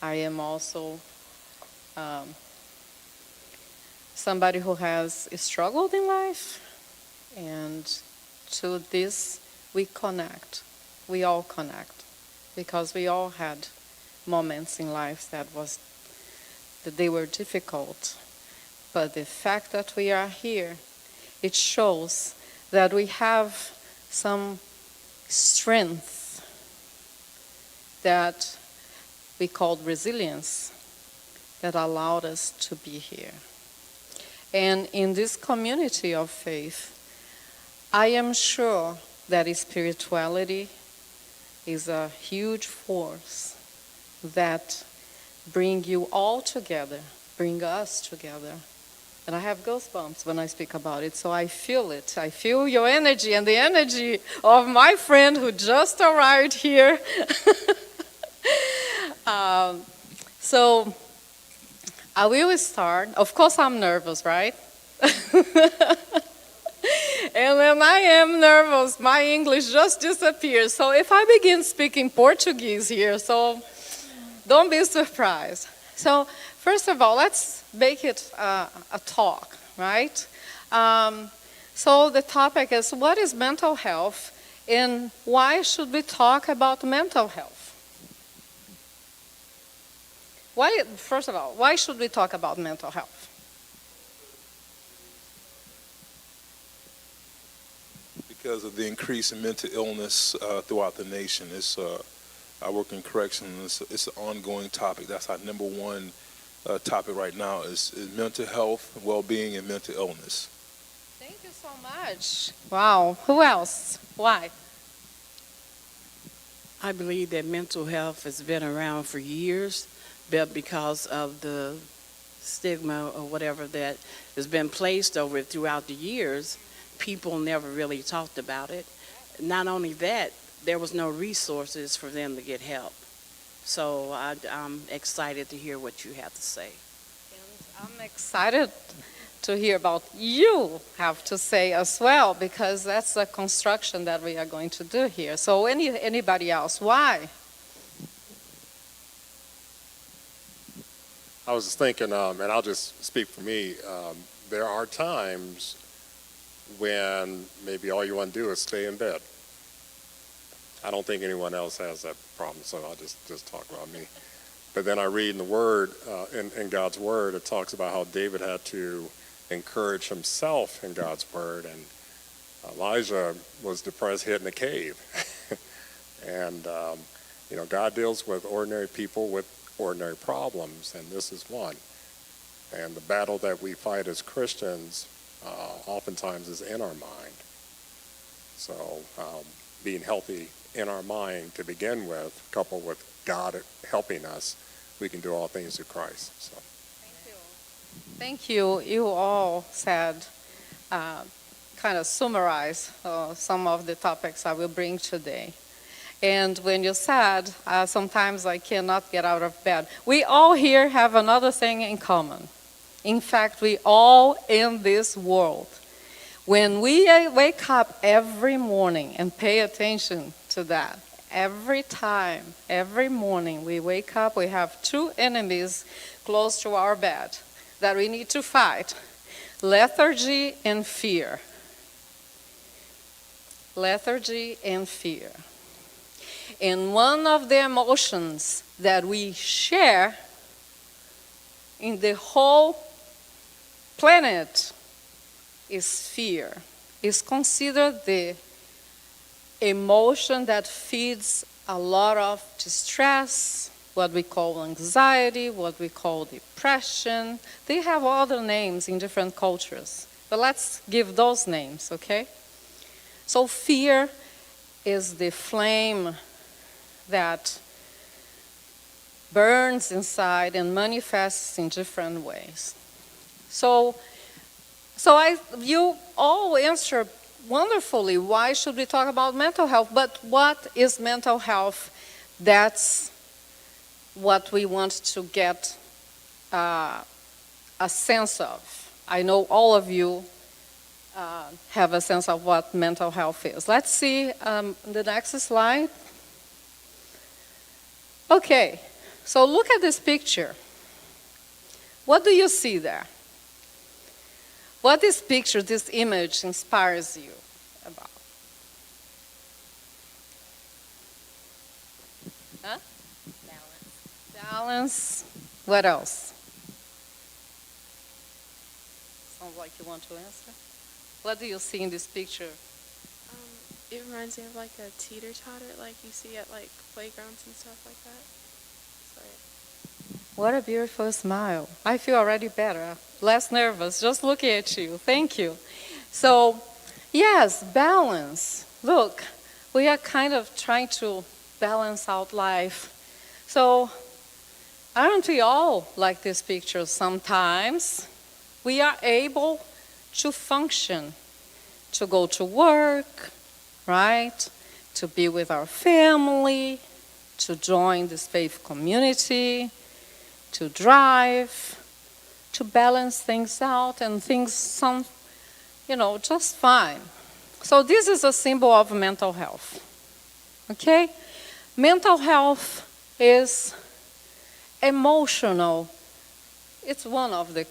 I am also somebody who has struggled in life, and to this we connect. We all connect because we all had moments in life that they were difficult. But the fact that we are here, it shows that we have some strength that we called resilience that allowed us to be here. And in this community of faith, I am sure that spirituality is a huge force that bring you all together, bring us together. And I have goosebumps when I speak about it, so I feel it. I feel your energy and the energy of my friend who just arrived here. So I will start. Of course, I'm nervous, right? And when I am nervous, my English just disappears. So if I begin speaking Portuguese here, so don't be surprised. So first of all, let's make it a talk, right? So the topic is, what is mental health, and why should we talk about mental health? First of all, why should we talk about mental health? Because of the increase in mental illness throughout the nation. I work in corrections. It's an ongoing topic. That's our number one topic right now is mental health, well-being, and mental illness. Thank you so much. Wow. Who else? Why? I believe that mental health has been around for years, but because of the stigma or whatever that has been placed over it throughout the years, people never really talked about it. Not only that, there was no resources for them to get help. So I'm excited to hear what you have to say. And I'm excited to hear about you have to say as well, because that's the construction that we are going to do here. So anybody else, why? I was just thinking, and I'll just speak for me, there are times when maybe all you want to do is stay in bed. I don't think anyone else has that problem, so I'll just talk about me. But then I read in the Word, in God's Word, it talks about how David had to encourage himself in God's Word, and Elijah was depressed, hid in a cave. And, God deals with ordinary people with ordinary problems, and this is one. And the battle that we fight as Christians oftentimes is in our mind. So being healthy in our mind to begin with, coupled with God helping us, we can do all things through Christ. So. Thank you. You all said, kind of summarize some of the topics I will bring today. And when you said, sometimes I cannot get out of bed, we all here have another thing in common. In fact, we all in this world, when we wake up every morning and pay attention to that, every time, every morning we wake up, we have two enemies close to our bed that we need to fight: lethargy and fear. Lethargy and fear. And one of the emotions that we share in the whole planet is fear. It's considered the emotion that feeds a lot of distress, what we call anxiety, what we call depression. They have other names in different cultures, but let's give those names, okay? So fear is the flame that burns inside and manifests in different ways. So you all answer wonderfully, why should we talk about mental health? But what is mental health? That's what we want to get a sense of. I know all of you have a sense of what mental health is. Let's see the next slide. Okay, So look at this picture. What do you see there? What this picture, this image inspires you about? Huh? Balance. What else? Sounds like you want to answer. What do you see in this picture? It reminds me of like a teeter-totter, like you see at like playgrounds and stuff like that. So, What a beautiful smile. I feel already better, less nervous, just looking at you. Thank you. So, yes, balance. Look, we are kind of trying to balance out life. So, aren't we all like this picture sometimes? We are able to function, to go to work, right? To be with our family, to join this faith community, to drive, to balance things out, and things sound, just fine. So this is a symbol of mental health, okay? Mental health is emotional. It's one of the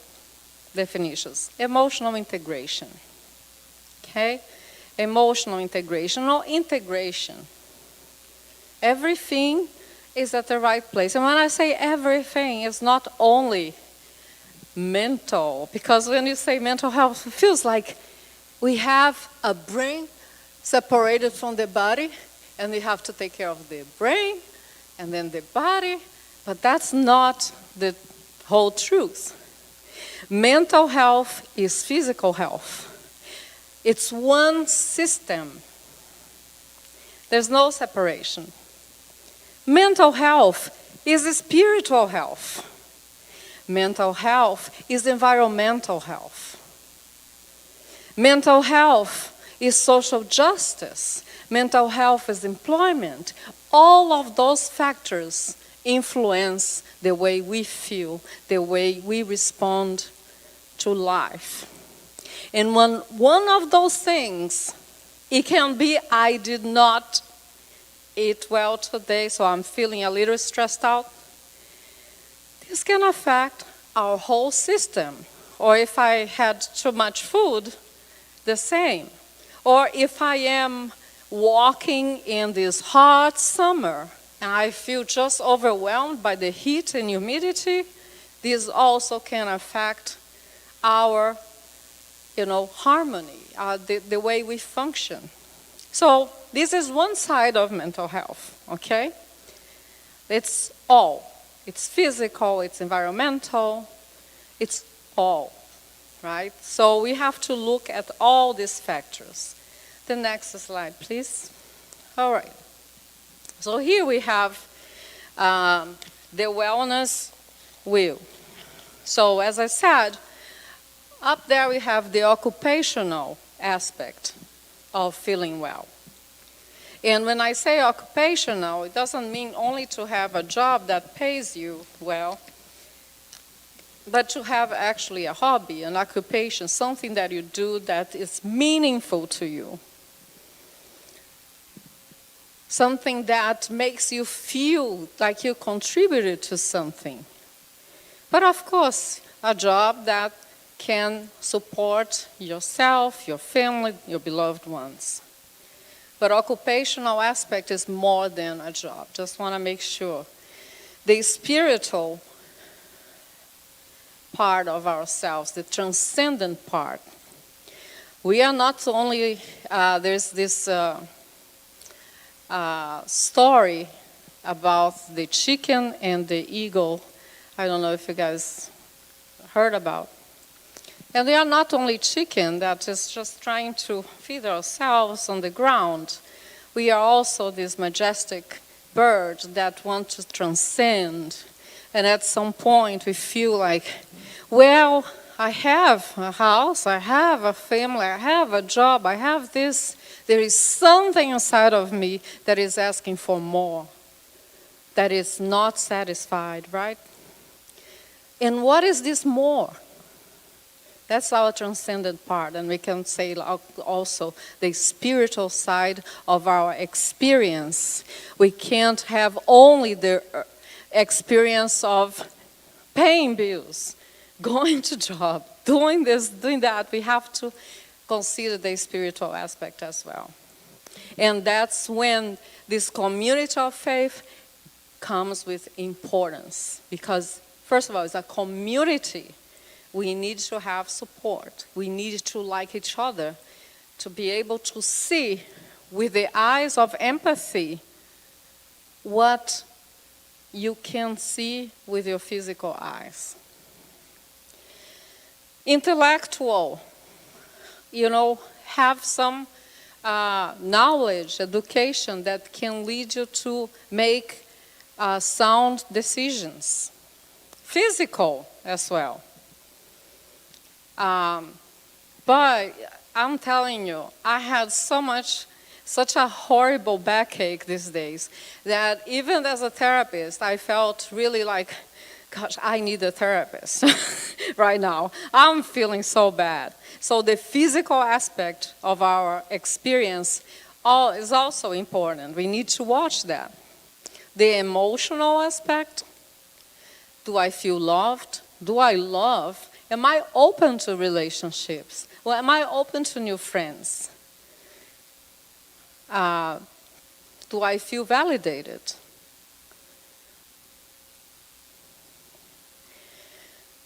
definitions. Emotional integration, okay? Emotional integration or integration. Everything is at the right place. And when I say everything, it's not only mental, because when you say mental health, it feels like we have a brain separated from the body, and we have to take care of the brain and then the body, but that's not the whole truth. Mental health is physical health. It's one system. There's no separation. Mental health is spiritual health. Mental health is environmental health. Mental health is social justice. Mental health is employment. All of those factors influence the way we feel, the way we respond to life. And when one of those things, it can be, I did not eat well today, so I'm feeling a little stressed out. This can affect our whole system. Or if I had too much food, the same. Or if I am walking in this hot summer and I feel just overwhelmed by the heat and humidity, this also can affect our harmony, the way we function. So this is one side of mental health, okay? It's all. It's physical, it's environmental, it's all, right? So we have to look at all these factors. The next slide, please. All right. So here we have the wellness wheel. So as I said, up there we have the occupational aspect of feeling well. And when I say occupational, it doesn't mean only to have a job that pays you well, but to have actually a hobby, an occupation, something that you do that is meaningful to you. Something that makes you feel like you contributed to something. But of course, a job that can support yourself, your family, your beloved ones. But occupational aspect is more than a job. Just want to make sure. The spiritual part of ourselves, the transcendent part. We are not only, there's this story about the chicken and the eagle. I don't know if you guys heard about. And we are not only chicken that is just trying to feed ourselves on the ground. We are also this majestic bird that want to transcend. And at some point we feel like, well, I have a house, I have a family, I have a job, I have this. There is something inside of me that is asking for more, that is not satisfied, right? And what is this more? That's our transcendent part, and we can say also the spiritual side of our experience. We can't have only the experience of paying bills, going to job, doing this, doing that. We have to consider the spiritual aspect as well. And that's when this community of faith comes with importance. Because, first of all, it's a community. We need to have support. We need to like each other, to be able to see with the eyes of empathy what you can see with your physical eyes. Intellectual, have some knowledge, education that can lead you to make sound decisions. Physical as well. But I'm telling you, I had such a horrible backache these days that even as a therapist, I felt really like, gosh, I need a therapist right now. I'm feeling so bad. So the physical aspect of our experience is also important. We need to watch that. The emotional aspect, do I feel loved? Do I love? Am I open to relationships? Well, am I open to new friends? Do I feel validated?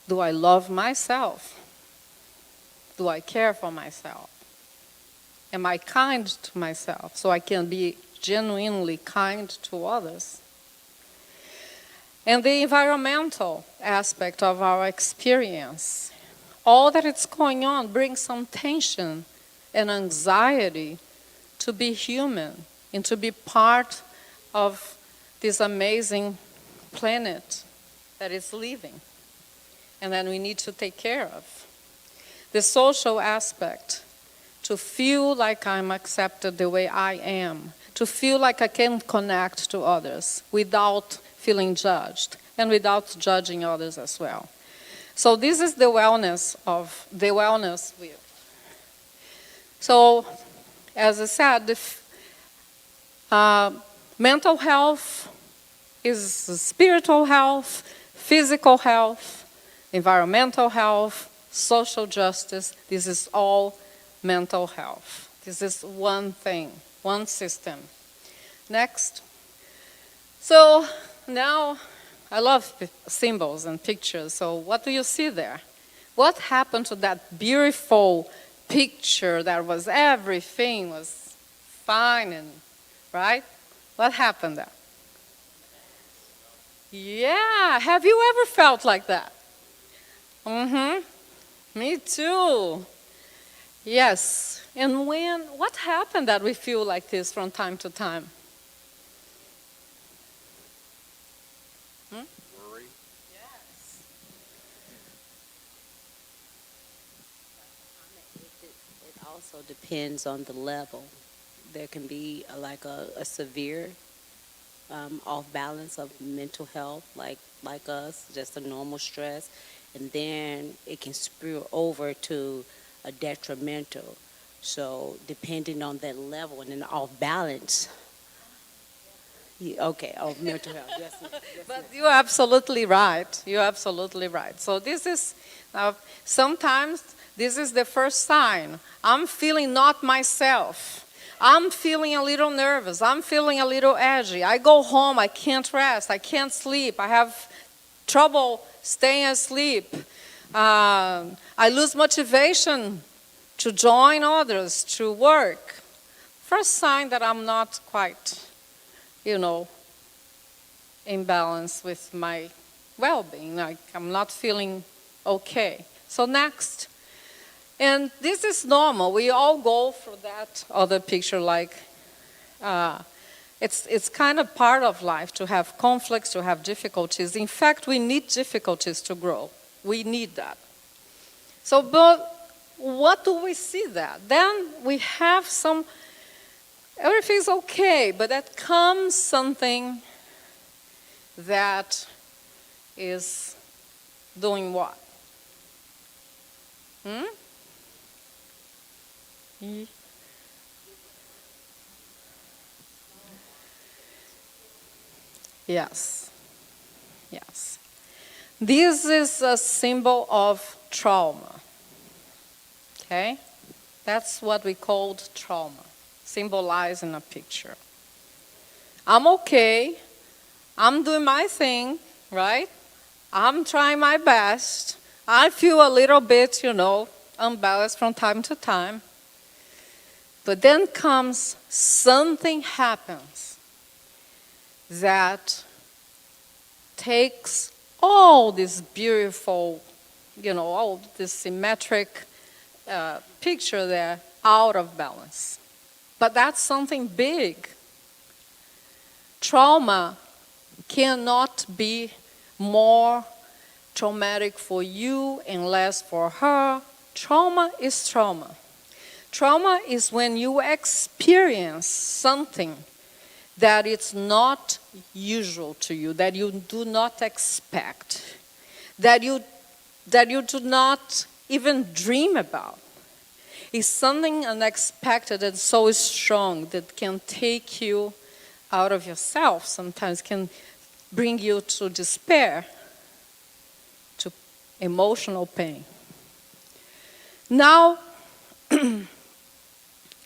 Do I love myself? Do I care for myself? Am I kind to myself so I can be genuinely kind to others? And the environmental aspect of our experience, all that is going on brings some tension and anxiety to be human and to be part of this amazing planet that is living and that we need to take care of. The social aspect, to feel like I'm accepted the way I am, to feel like I can connect to others without feeling judged and without judging others as well. So this is the wellness wheel. So, as I said, mental health is spiritual health, physical health, environmental health, social justice. This is all mental health. This is one thing, one system. Next. So now, I love symbols and pictures. So what do you see there? What happened to that beautiful picture that was everything was fine and right? What happened there? Yeah, have you ever felt like that? Me too. Yes. And what happened that we feel like this from time to time? Worry. Yes. It also depends on the level. There can be like a severe off balance of mental health, like us, just a normal stress, and then it can spill over to a detrimental. So depending on that level and an off balance. Okay, of mental health. Yes, But you're absolutely right. You're absolutely right. So this is, sometimes this is the first sign. I'm feeling not myself. I'm feeling a little nervous. I'm feeling a little edgy. I go home, I can't rest. I can't sleep. I have trouble staying asleep. I lose motivation to join others, to work. First sign that I'm not quite, in balance with my well-being. Like I'm not feeling okay. So next. And this is normal. We all go through that other picture like it's kind of part of life to have conflicts, to have difficulties. In fact, we need difficulties to grow. We need that. So, but what do we see that? Then we have everything's okay, but that comes something that is doing what? Yes. Yes. This is a symbol of trauma. Okay? That's what we called trauma, symbolized in a picture. I'm okay. I'm doing my thing, right? I'm trying my best. I feel a little bit, unbalanced from time to time. But then comes something happens that takes all this beautiful, all this symmetric picture there out of balance. But that's something big. Trauma cannot be more traumatic for you and less for her. Trauma is trauma. Trauma is when you experience something that it's not usual to you, that you do not expect, that you do not even dream about. It's something unexpected and so strong that can take you out of yourself, sometimes can bring you to despair, to emotional pain. Now,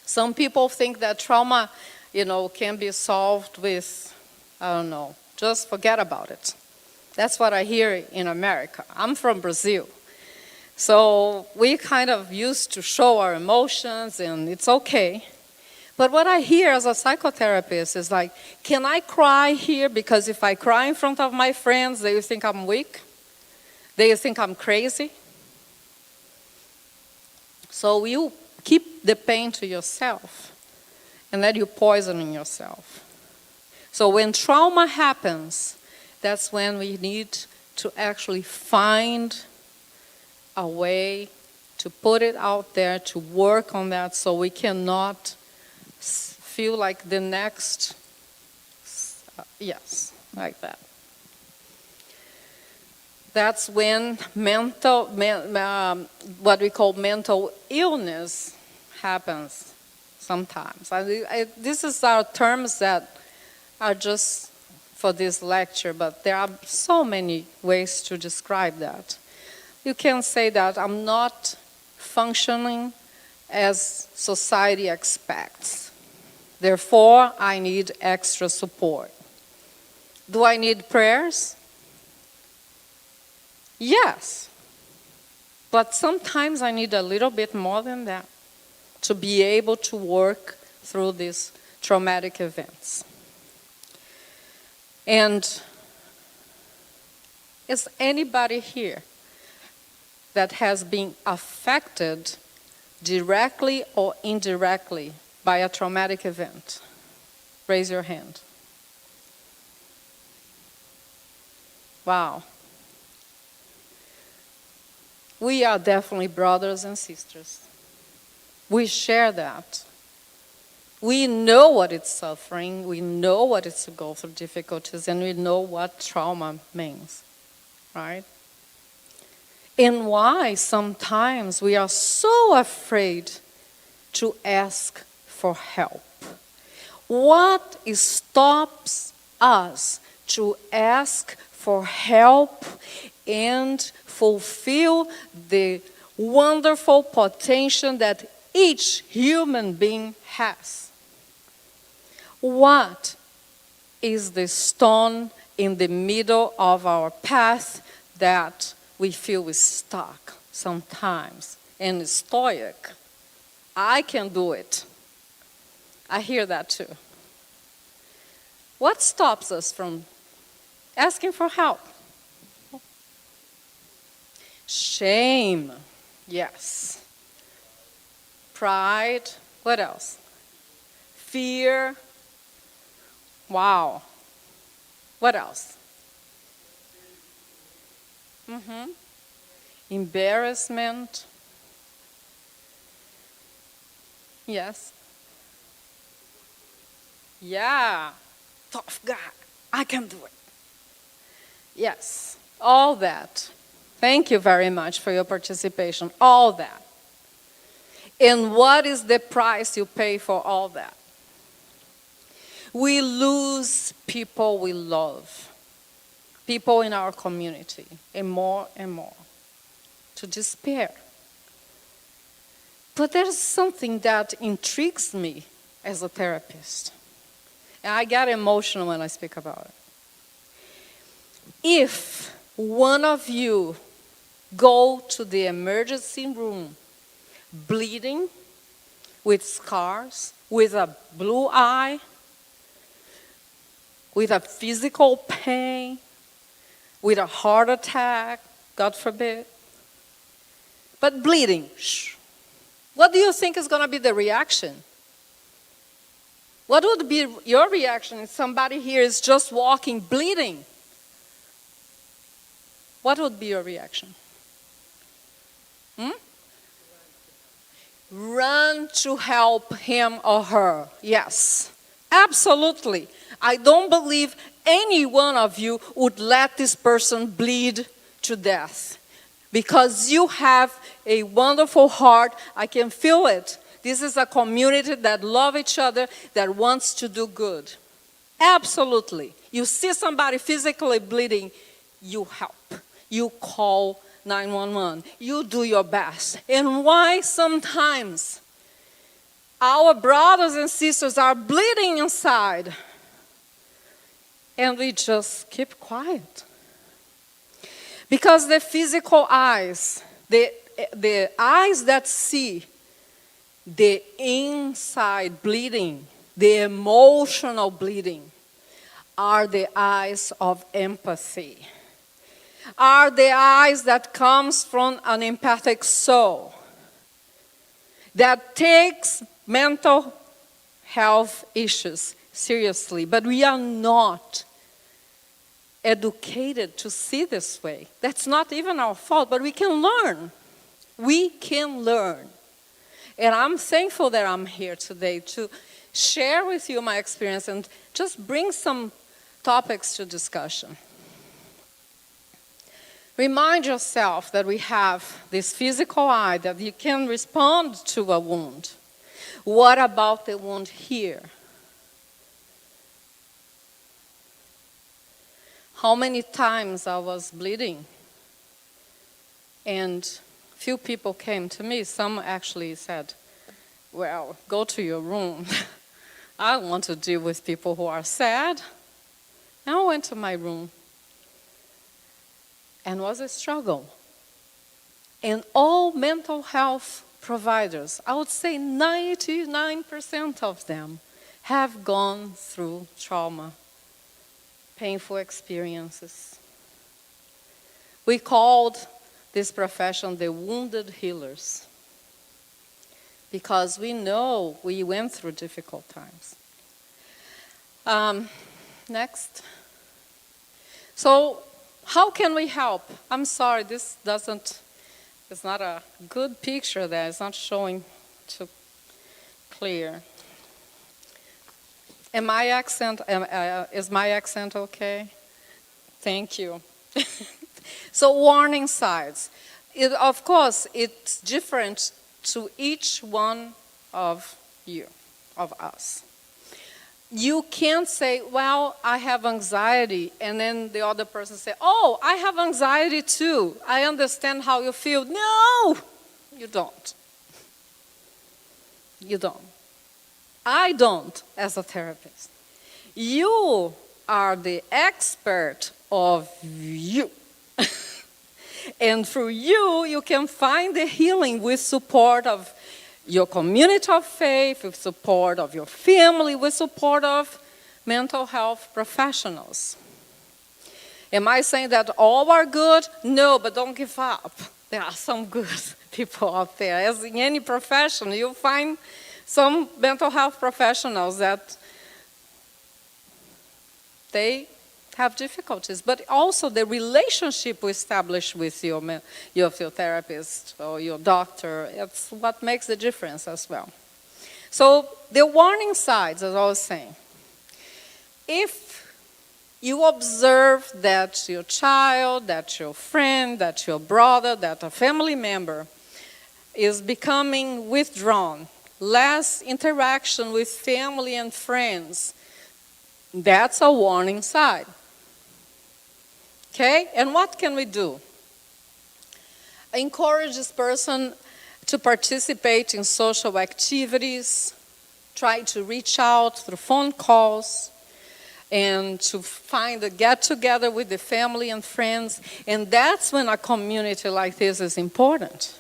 some people think that trauma, can be solved with, just forget about it. That's what I hear in America. I'm from Brazil. So we kind of used to show our emotions and it's okay. But what I hear as a psychotherapist is like, can I cry here? Because if I cry in front of my friends, they think I'm weak. They think I'm crazy. So you keep the pain to yourself and then you're poisoning yourself. So when trauma happens, that's when we need to actually find a way to put it out there, to work on that so we cannot feel like the next, yes, like that. That's when what we call mental illness happens sometimes. These are terms that are just for this lecture, but there are so many ways to describe that. You can say that I'm not functioning as society expects. Therefore, I need extra support. Do I need prayers? Yes. But sometimes I need a little bit more than that to be able to work through these traumatic events. And is anybody here that has been affected directly or indirectly by a traumatic event? Raise your hand. Wow. We are definitely brothers and sisters. We share that. We know what it's suffering, we know what it's to go through difficulties, and we know what trauma means, right? And why sometimes we are so afraid to ask for help. What stops us to ask for help and fulfill the wonderful potential that each human being has? What is the stone in the middle of our path that we feel is stuck sometimes and stoic? I can do it. I hear that too. What stops us from asking for help? Shame, yes. Pride, what else? Fear. Wow. What else? Embarrassment. Yes. Yeah. Tough guy. I can do it. Yes. All that. Thank you very much for your participation. All that. And what is the price you pay for all that? We lose people we love. people in our community, and more, to despair. But there's something that intrigues me as a therapist. And I get emotional when I speak about it. If one of you go to the emergency room bleeding, with scars, with a blue eye, with a physical pain, with a heart attack, God forbid, but bleeding, what do you think is going to be the reaction? What would be your reaction if somebody here is just walking, bleeding? What would be your reaction? Run to help him or her. Yes, absolutely. I don't believe any one of you would let this person bleed to death. Because you have a wonderful heart. I can feel it. This is a community that loves each other, that wants to do good. Absolutely. You see somebody physically bleeding, you help. You call 911. You do your best. And why sometimes our brothers and sisters are bleeding inside and we just keep quiet? Because the physical eyes, the eyes that see the inside bleeding, the emotional bleeding, are the eyes of empathy. Are the eyes that comes from an empathic soul that takes mental health issues seriously. But we are not educated to see this way. That's not even our fault, but we can learn. We can learn. And I'm thankful that I'm here today to share with you my experience and just bring some topics to discussion. Remind yourself that we have this physical eye, that you can respond to a wound. What about the wound here? How many times I was bleeding and few people came to me. Some actually said, well, go to your room. I don't want to deal with people who are sad. And I went to my room. And was a struggle. And all mental health providers, I would say 99% of them, have gone through trauma, painful experiences. We called this profession the wounded healers because we know we went through difficult times. Next. So, how can we help? I'm sorry, it's not a good picture there. It's not showing too clear. Is my accent okay? Thank you. So warning signs. Of course, it's different to each one of you, of us. You can't say, well, I have anxiety, and then the other person say, oh, I have anxiety too. I understand how you feel. No, you don't. You don't. I don't as a therapist. You are the expert of you. And through you, you can find the healing with support of your community of faith, with support of your family, with support of mental health professionals. Am I saying that all are good? No, but don't give up. There are some good people out there. As in any profession, you'll find some mental health professionals that they have difficulties, but also the relationship we establish with your therapist or your doctor, it's what makes the difference as well. So the warning signs, as I was saying, if you observe that your child, that your friend, that your brother, that a family member is becoming withdrawn, less interaction with family and friends, that's a warning sign. Okay? And what can we do? Encourage this person to participate in social activities, try to reach out through phone calls, and to find a get-together with the family and friends. And that's when a community like this is important.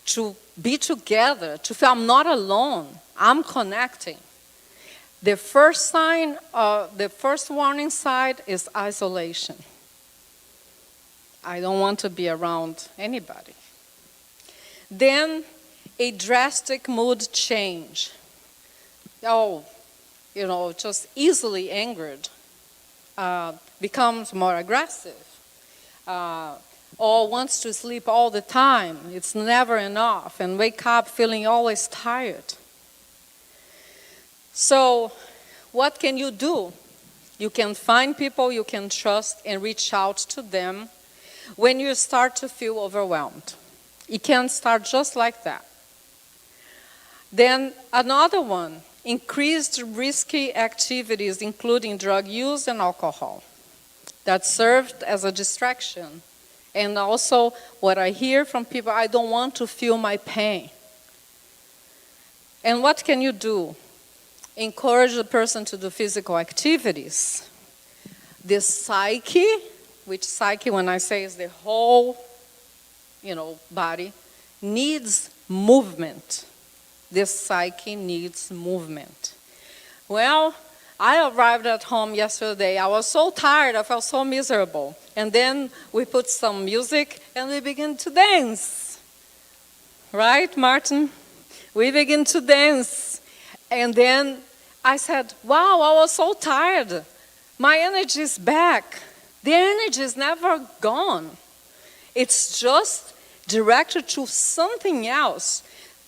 To be together, to feel I'm not alone, I'm connecting. The first warning sign is isolation. I don't want to be around anybody. Then a drastic mood change. Just easily angered, becomes more aggressive, or wants to sleep all the time. It's never enough, and wake up feeling always tired. So what can you do? You can find people you can trust and reach out to them when you start to feel overwhelmed. It can start just like that. Then another one, increased risky activities, including drug use and alcohol, that served as a distraction. And also, what I hear from people, I don't want to feel my pain. And what can you do? Encourage the person to do physical activities. The psyche, which psyche, when I say, is the whole, body, needs movement. This psyche needs movement. Well, I arrived at home yesterday. I was so tired. I felt so miserable. And then we put some music and we began to dance. Right, Martin? We began to dance. And then I said, wow, I was so tired. My energy is back. The energy is never gone. It's just directed to something else.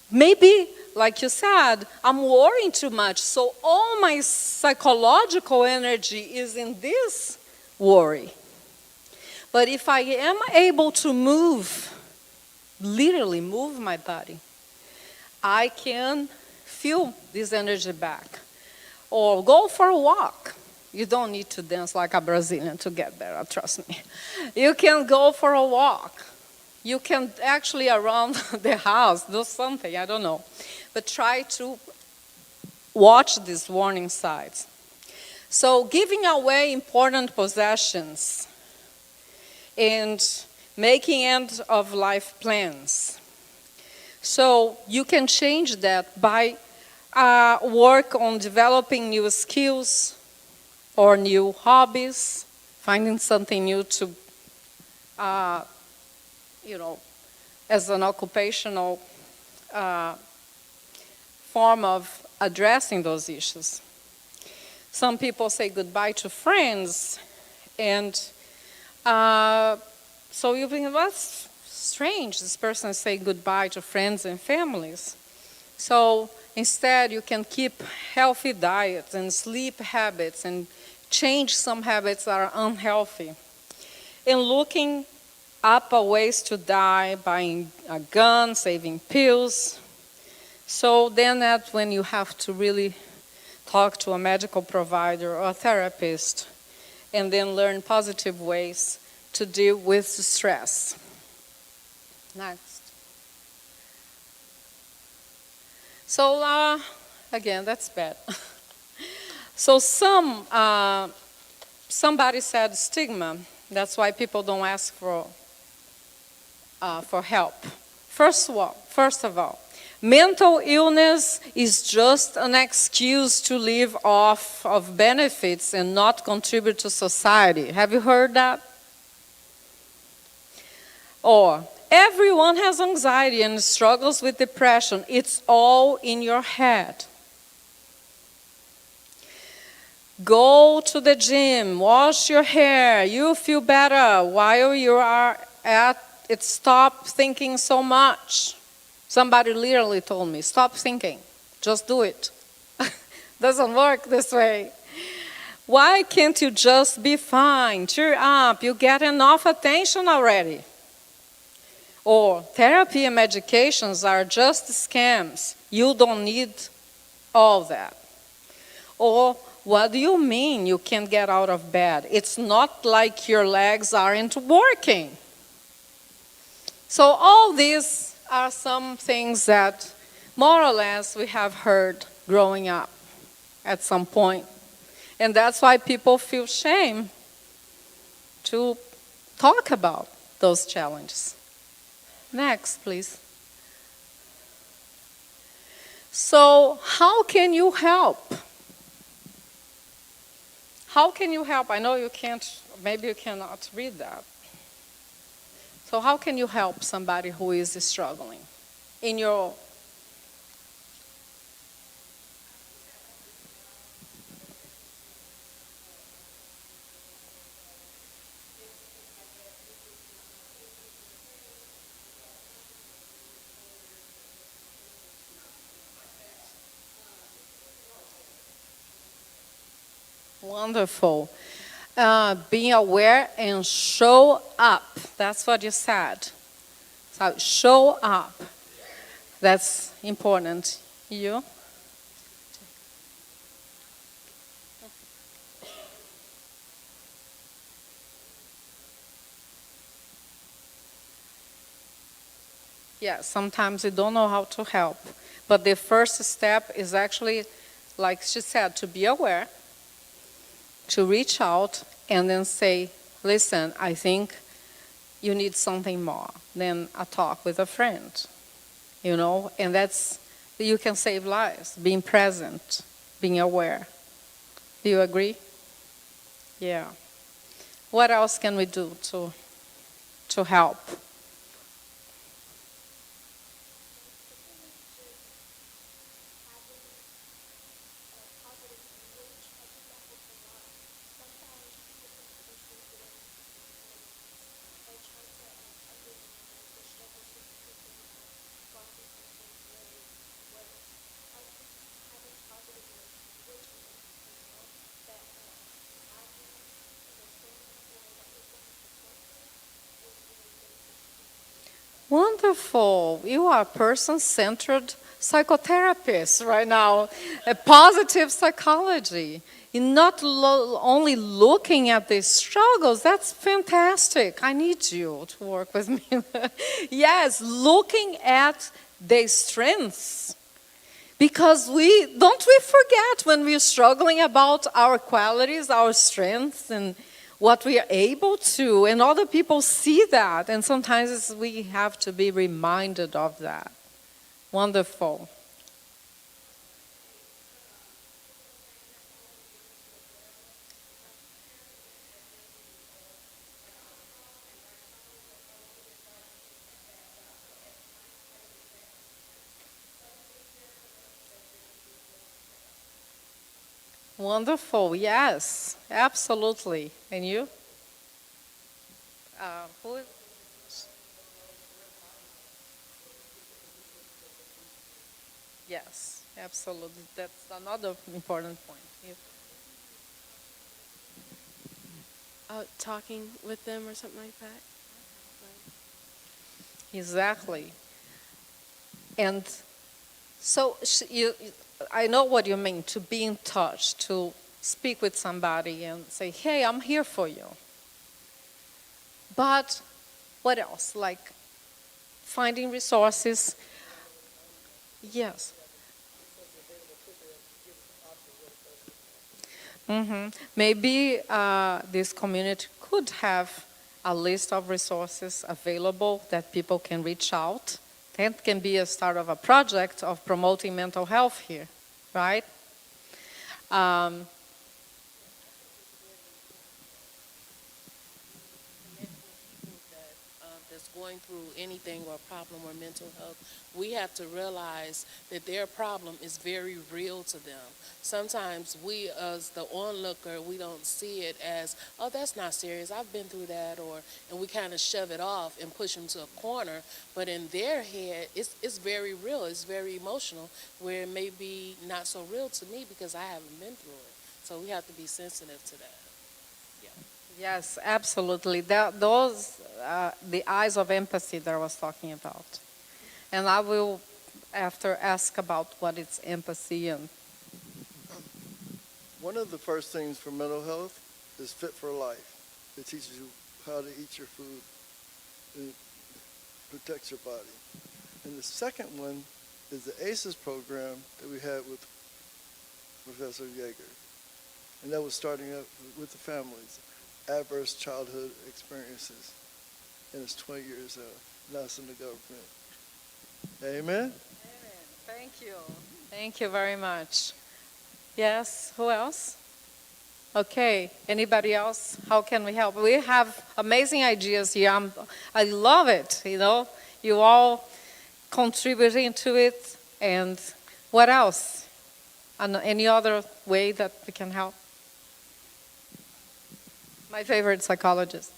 Maybe, like you said, I'm worrying too much, so all my psychological energy is in this worry. But if I am able to move, literally move my body, I can feel this energy back. Or go for a walk. You don't need to dance like a Brazilian to get better, trust me. You can go for a walk. You can actually around the house do something, I don't know. But try to watch these warning signs. So giving away important possessions and making end-of-life plans. So you can change that by work on developing new skills or new hobbies, finding something new to, as an occupational form of addressing those issues. Some people say goodbye to friends, and so you think, that's strange, this person is saying goodbye to friends and families. So instead, you can keep healthy diets and sleep habits and change some habits that are unhealthy. And looking up ways to die, buying a gun, saving pills. So then that's when you have to really talk to a medical provider or a therapist and then learn positive ways to deal with stress. Next. So again, that's bad. So somebody said stigma. That's why people don't ask for help. First of all, mental illness is just an excuse to live off of benefits and not contribute to society. Have you heard that? Or, everyone has anxiety and struggles with depression. It's all in your head. Go to the gym, wash your hair, you'll feel better while you are at it. Stop thinking so much. Somebody literally told me, stop thinking, just do it. Doesn't work this way. Why can't you just be fine? Cheer up, you get enough attention already. Or therapy and medications are just scams. You don't need all that. Or what do you mean you can't get out of bed? It's not like your legs aren't working. So all these are some things that more or less we have heard growing up at some point. And that's why people feel shame to talk about those challenges. Next, please. So how can you help? How can you help? I know you can't, maybe you cannot read that. So how can you help somebody who is struggling in your Wonderful. Being aware and show up. That's what you said. So show up. That's important. You? Yeah, sometimes you don't know how to help. But the first step is actually, like she said, to be aware, to reach out and then say, listen, I think you need something more than a talk with a friend, you know, and that's, you can save lives, being present, being aware. Do you agree? Yeah. What else can we do to help? Wonderful. You are a person-centered psychotherapist right now, a positive psychology. You're not only looking at the struggles, that's fantastic. I need you to work with me. Yes, looking at the strengths. Because don't we forget when we're struggling about our qualities, our strengths, and what we are able to, and other people see that, and sometimes we have to be reminded of that. Wonderful. Wonderful, yes, absolutely. And you? Who? Yes, absolutely. That's another important point. You? Talking with them or something like that. Exactly. And so I know what you mean, to be in touch, to speak with somebody and say, hey, I'm here for you. But what else? Like finding resources. Yes. Maybe this community could have a list of resources available that people can reach out. That can be a start of a project of promoting mental health here, right? That's going through anything or problem or mental health, we have to realize that their problem is very real to them. Sometimes we, as the onlooker, we don't see it as, oh, that's not serious, I've been through that, and we kind of shove it off and push them to a corner. But in their head, it's very real, it's very emotional, where it may be not so real to me because I haven't been through it. So we have to be sensitive to that. Yes, absolutely. Those, the eyes of empathy that I was talking about. And I will, after, ask about what is empathy and one of the first things for mental health is Fit for Life. It teaches you how to eat your food and protects your body. And the second one is the ACEs program that we had with Professor Yeager. And that was starting up with the families, adverse childhood experiences. And it's 20 years now it's in the government. Amen? Thank you. Thank you very much. Yes, who else? Okay, anybody else? How can we help? We have amazing ideas here. I love it, you all contributing to it. And what else? And any other way that we can help? My favorite psychologist.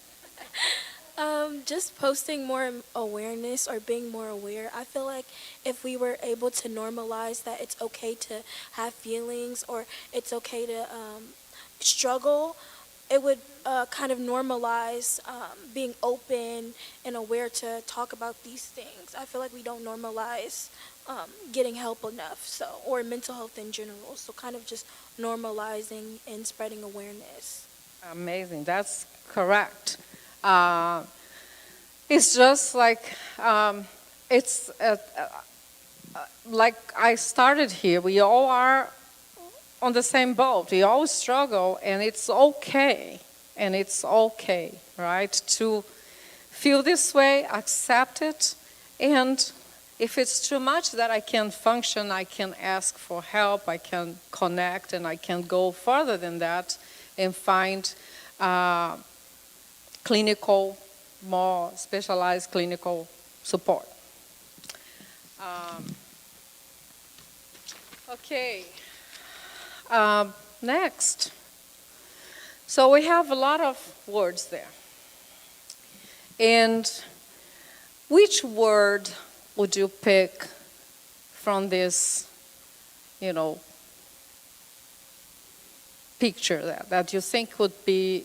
Just posting more awareness or being more aware. I feel like if we were able to normalize that it's okay to have feelings or it's okay to struggle, it would kind of normalize being open and aware to talk about these things. I feel like we don't normalize getting help enough, or mental health in general. So kind of just normalizing and spreading awareness. Amazing, that's correct. It's just like, it's like I started here, we all are on the same boat. We all struggle, and it's okay. And it's okay, right? To feel this way, accept it, and if it's too much that I can't function, I can ask for help, I can connect, and I can go further than that and find more specialized clinical support. Okay. Next. So we have a lot of words there. And which word would you pick from this, picture that you think would be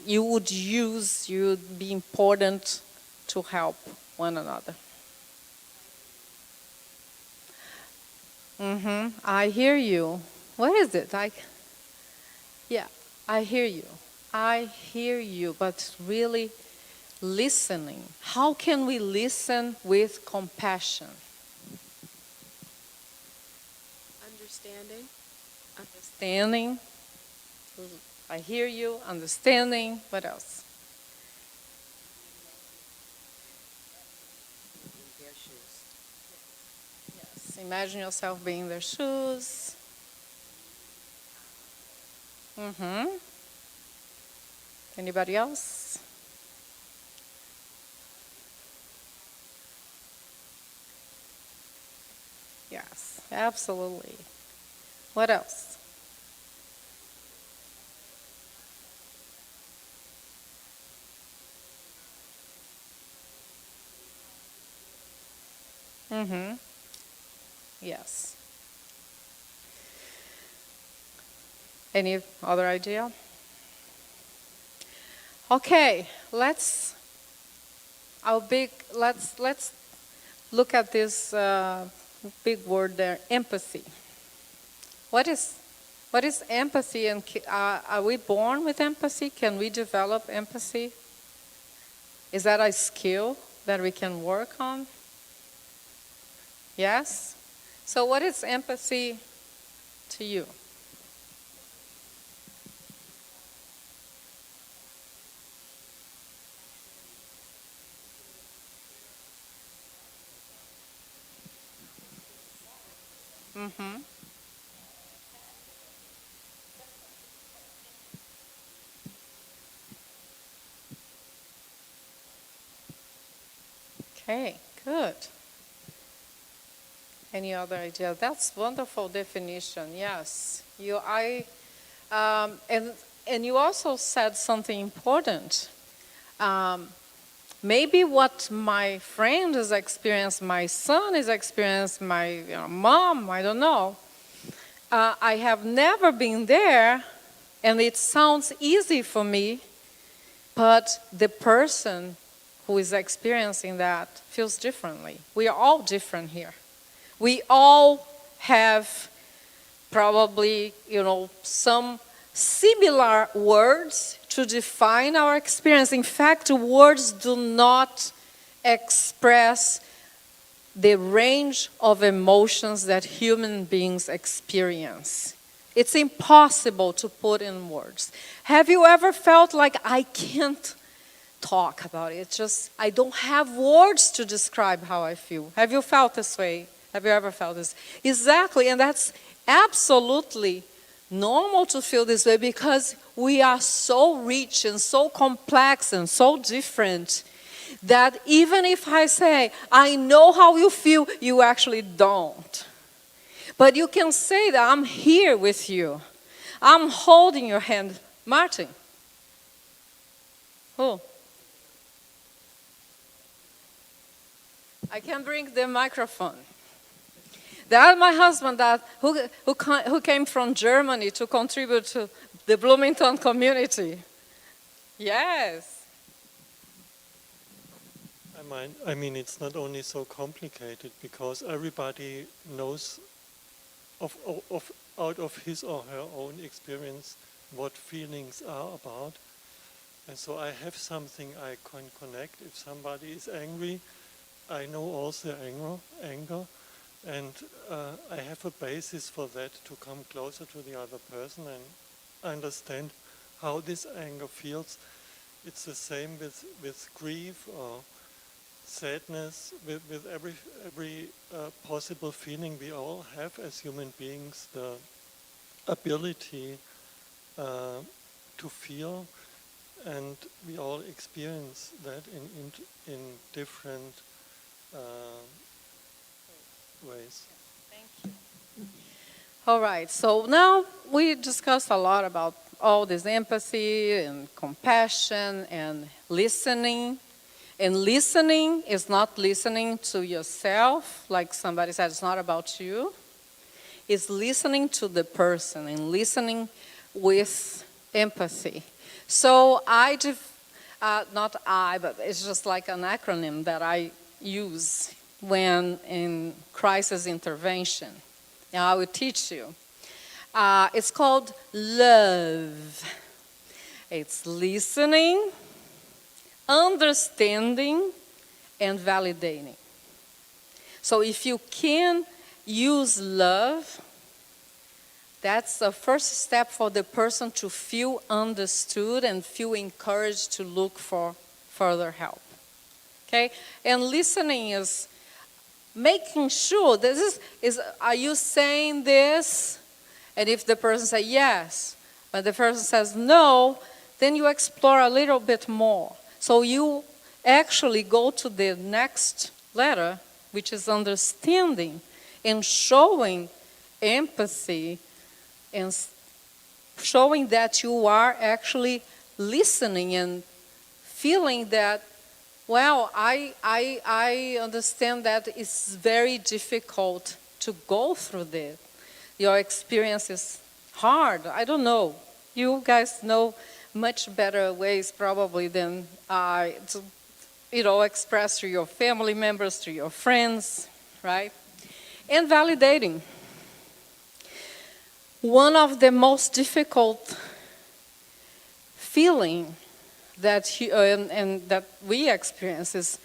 important to help one another? I hear you. What is it? I hear you. I hear you, but really listening. How can we listen with compassion? Understanding. Understanding. I hear you. Understanding. What else? Yes. Imagine yourself being in their shoes. Anybody else? Yes, absolutely. What else? Yes. Any other idea? Okay, let's look at this big word there, empathy. What is empathy, and are we born with empathy? Can we develop empathy? Is that a skill that we can work on? Yes? So what is empathy to you? Okay, good. Any other idea? That's wonderful definition. Yes, and you also said something important. Maybe what my friend has experienced, my son has experienced, my mom, I don't know. I have never been there, and it sounds easy for me, but the person who is experiencing that feels differently. We are all different here. We all have probably, some similar words to define our experience. In fact, words do not express the range of emotions that human beings experience. It's impossible to put in words. Have you ever felt like I can't talk about it? It's just, I don't have words to describe how I feel. Have you felt this way? Have you ever felt this? Exactly, and that's absolutely normal to feel this way because we are so rich and so complex and so different that even if I say, I know how you feel, you actually don't. But you can say that I'm here with you. I'm holding your hand. Martin. Who? I can bring the microphone. That my husband who came from Germany to contribute to the Bloomington community. Yes. I mean, it's not only so complicated because everybody knows out of his or her own experience what feelings are about. And so I have something I can connect. If somebody is angry, I know also anger. And I have a basis for that to come closer to the other person and understand how this anger feels. It's the same with grief or sadness, with every possible feeling we all have as human beings, the ability to feel, and we all experience that in different ways. Thank you. All right, so now we discussed a lot about all this empathy and compassion and listening. And listening is not listening to yourself, like somebody said, it's not about you. It's listening to the person and listening with empathy. So not I, but it's just like an acronym that I use when in crisis intervention. Now I will teach you. It's called LOVE. It's listening, understanding, and validating. So if you can use love, that's the first step for the person to feel understood and feel encouraged to look for further help. Okay? And listening is making sure this is are you saying this? And if the person says yes, but the person says no, then you explore a little bit more. So you actually go to the next letter, which is understanding, and showing empathy and showing that you are actually listening and feeling that, well, I understand that it's very difficult to go through this. Your experience is hard. I don't know. You guys know much better ways probably than I to, express to your family members, to your friends, right? And validating. One of the most difficult feeling that and that we experience is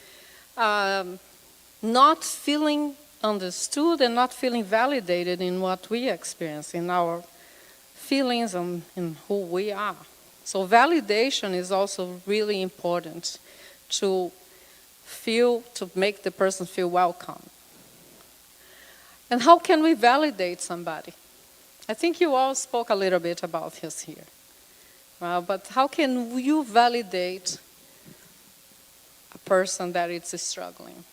not feeling understood and not feeling validated in what we experience, in our feelings and in who we are. So validation is also really important to make the person feel welcome. And how can we validate somebody? I think you all spoke a little bit about this here. But how can you validate a person that is struggling?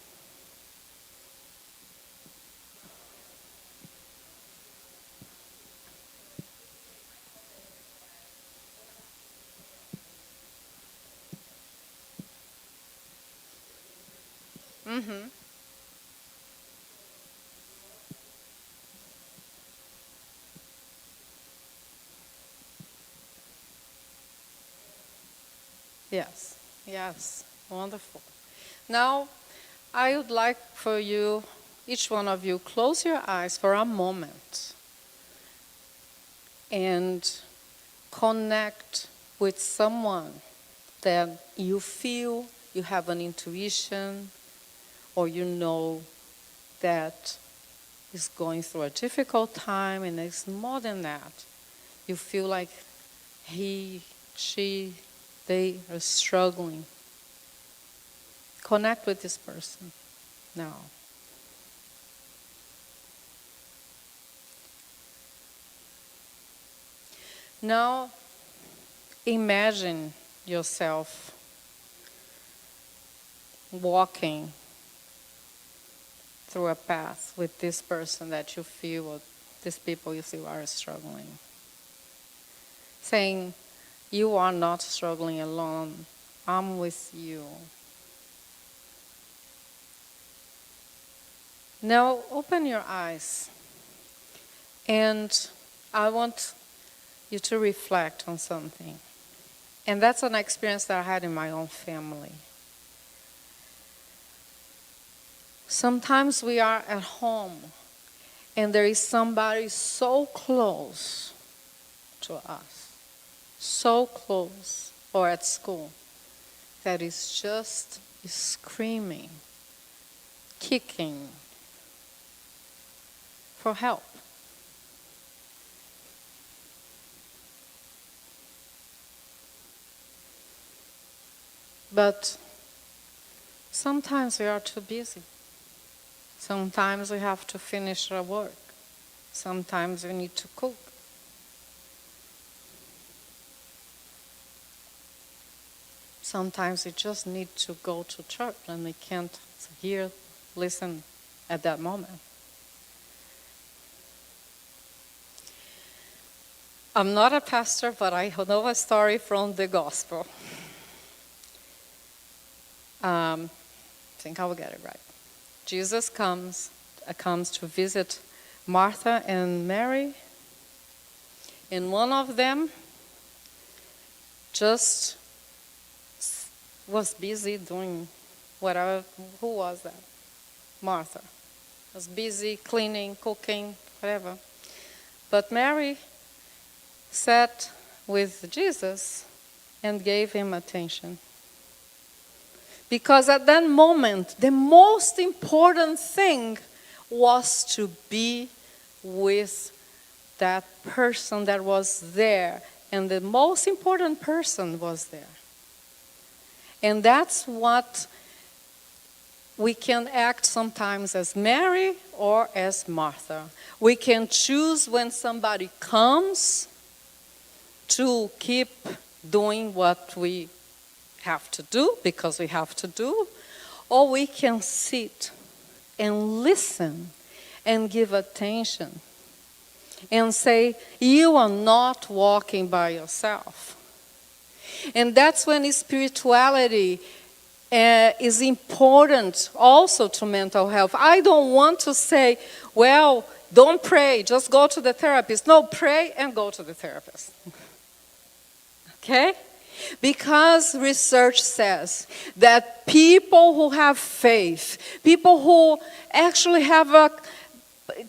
Mm-hmm. Yes, yes, wonderful. Now, I would like for you, each one of you, close your eyes for a moment and connect with someone that you feel you have an intuition, or you know that is going through a difficult time, and it's more than that. You feel like he, she, they are struggling. Connect with this person now. Now, imagine yourself walking through a path with this person that you feel, or these people you feel are struggling. Saying, you are not struggling alone. I'm with you. Now open your eyes, and I want you to reflect on something. And that's an experience that I had in my own family. Sometimes we are at home and there is somebody so close to us, so close, or at school, that is just screaming, kicking for help. But sometimes we are too busy. Sometimes we have to finish our work. Sometimes we need to cook. Sometimes we just need to go to church and we can't hear, listen at that moment. I'm not a pastor, but I know a story from the gospel. I think I will get it right. Jesus comes to visit Martha and Mary, and one of them just was busy doing whatever. Who was that? Martha. Was busy cleaning, cooking, whatever. But Mary sat with Jesus and gave him attention. Because at that moment, the most important thing was to be with that person that was there. And the most important person was there. And that's what we can act sometimes as Mary or as Martha. We can choose when somebody comes to keep doing what we have to do, because we have to do, or we can sit and listen and give attention and say, you are not walking by yourself. And that's when spirituality is important also to mental health. I don't want to say, well, don't pray, just go to the therapist. No, pray and go to the therapist. Okay? Because research says that people who have faith, people who actually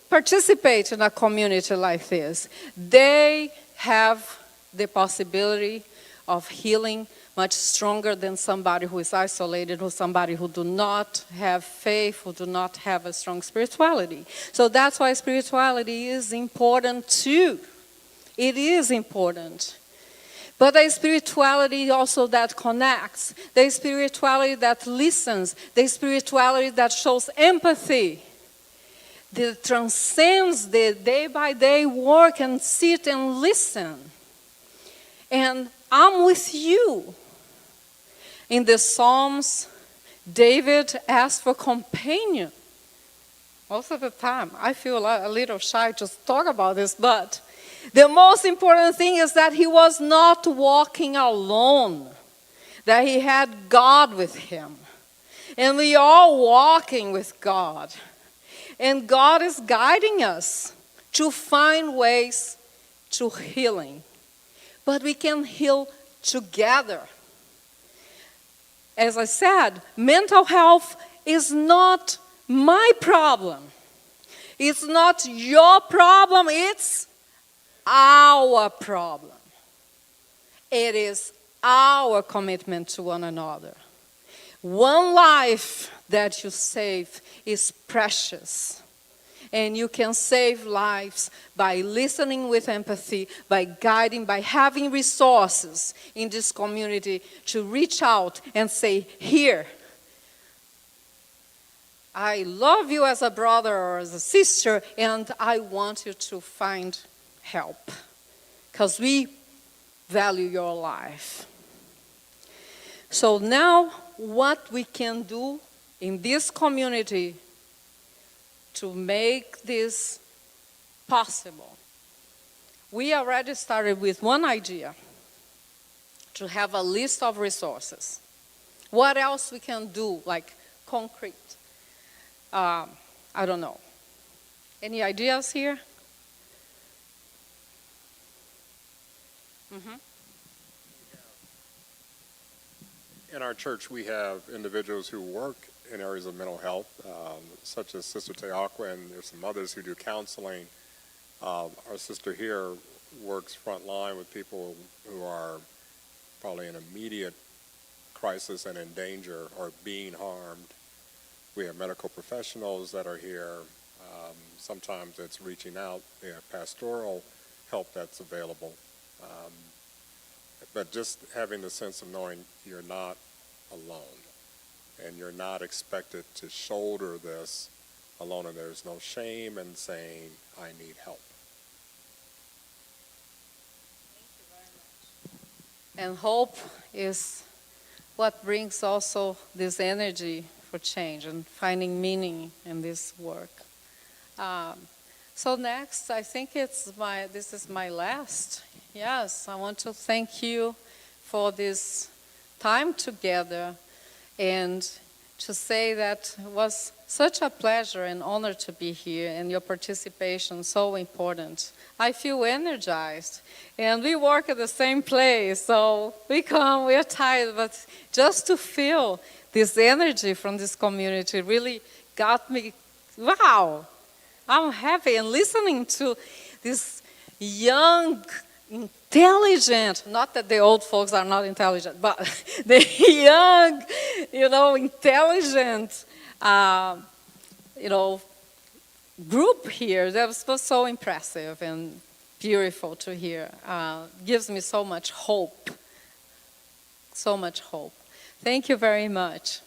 participate in a community like this, they have the possibility of healing much stronger than somebody who is isolated, or somebody who do not have faith, who do not have a strong spirituality. So that's why spirituality is important too. It is important. But a spirituality also that connects, the spirituality that listens, the spirituality that shows empathy, that transcends the day-by-day work and sit and listen. And I'm with you. In the Psalms, David asked for companion. Most of the time, I feel a little shy to talk about this, but the most important thing is that he was not walking alone, that he had God with him. And we are walking with God. And God is guiding us to find ways to healing. But we can heal together. As I said, mental health is not my problem. It's not your problem, it's our problem. it is our commitment to one another. One life that you save is precious. And you can save lives by listening with empathy, by guiding, by having resources in this community to reach out and say, here, I love you as a brother or as a sister, and I want you to find help, because we value your life. So now, what we can do in this community to make this possible. We already started with one idea, to have a list of resources. What else we can do, like concrete? I don't know. Any ideas here? Mm-hmm. In our church, we have individuals who work in areas of mental health, such as Sister Teakwa, and there's some others who do counseling. Our sister here works front line with people who are probably in immediate crisis and in danger or being harmed. We have medical professionals that are here. Sometimes it's reaching out. We have pastoral help that's available. But just having the sense of knowing you're not alone. And you're not expected to shoulder this alone, and there's no shame in saying, I need help. And hope is what brings also this energy for change and finding meaning in this work. So next, I think this is my last. Yes, I want to thank you for this time together, and to say that it was such a pleasure and honor to be here, and your participation so important. I feel energized, and we work at the same place, so we are tired, but just to feel this energy from this community really got me, wow, I'm happy. And listening to this young, intelligent, not that the old folks are not intelligent, but the young, intelligent, group here, that was so impressive and beautiful to hear. Gives me so much hope. So much hope. Thank you very much.